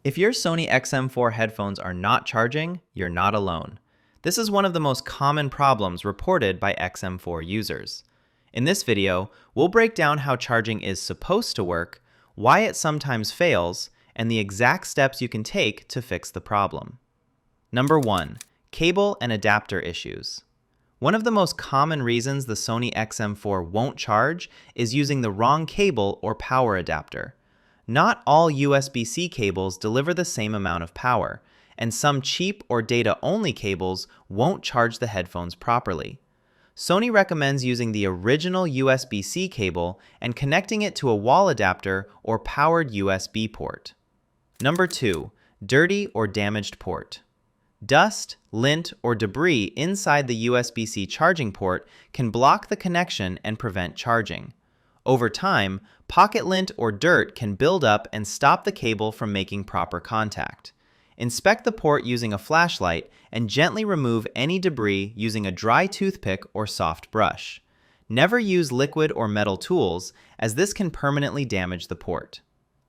If your Sony XM4 headphones are not charging, you're not alone. This is one of the most common problems reported by XM4 users. In this video, we'll break down how charging is supposed to work, why it sometimes fails, and the exact steps you can take to fix the problem. Number 1. Cable and adapter issues. One of the most common reasons the Sony XM4 won't charge is using the wrong cable or power adapter. Not all USB-C cables deliver the same amount of power, and some cheap or data-only cables won't charge the headphones properly. Sony recommends using the original USB-C cable and connecting it to a wall adapter or powered USB port. Number 2. Dirty or damaged port. Dust, lint, or debris inside the USB-C charging port can block the connection and prevent charging. Over time, pocket lint or dirt can build up and stop the cable from making proper contact. Inspect the port using a flashlight and gently remove any debris using a dry toothpick or soft brush. Never use liquid or metal tools, as this can permanently damage the port.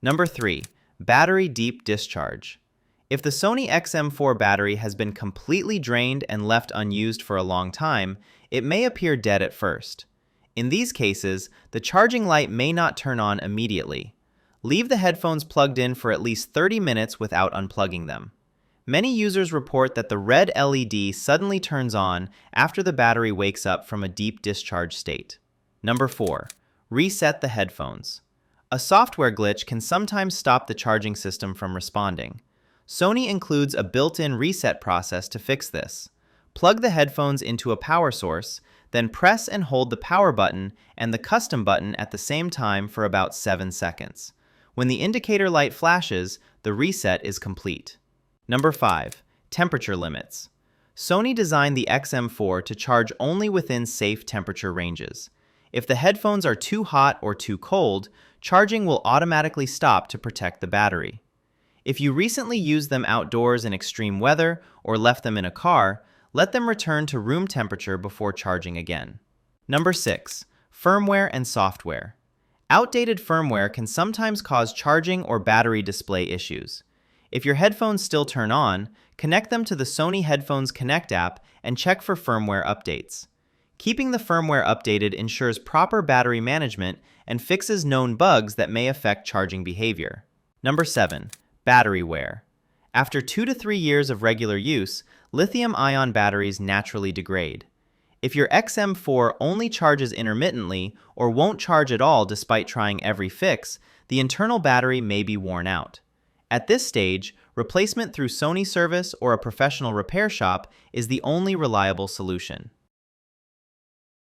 Number 3. Battery deep discharge. If the Sony XM4 battery has been completely drained and left unused for a long time, it may appear dead at first. In these cases, the charging light may not turn on immediately. Leave the headphones plugged in for at least 30 minutes without unplugging them. Many users report that the red LED suddenly turns on after the battery wakes up from a deep discharge state. Number 4. Reset the headphones. A software glitch can sometimes stop the charging system from responding. Sony includes a built-in reset process to fix this. Plug the headphones into a power source, then press and hold the power button and the custom button at the same time for about 7 seconds. When the indicator light flashes, the reset is complete. Number 5. Temperature limits. Sony designed the XM4 to charge only within safe temperature ranges. If the headphones are too hot or too cold, charging will automatically stop to protect the battery. If you recently used them outdoors in extreme weather or left them in a car, let them return to room temperature before charging again. Number 6. Firmware and software. Outdated firmware can sometimes cause charging or battery display issues. If your headphones still turn on, connect them to the Sony Headphones Connect app and check for firmware updates. Keeping the firmware updated ensures proper battery management and fixes known bugs that may affect charging behavior. Number 7. Battery wear. After 2 to 3 years of regular use, lithium-ion batteries naturally degrade. If your XM4 only charges intermittently or won't charge at all despite trying every fix, the internal battery may be worn out. At this stage, replacement through Sony service or a professional repair shop is the only reliable solution.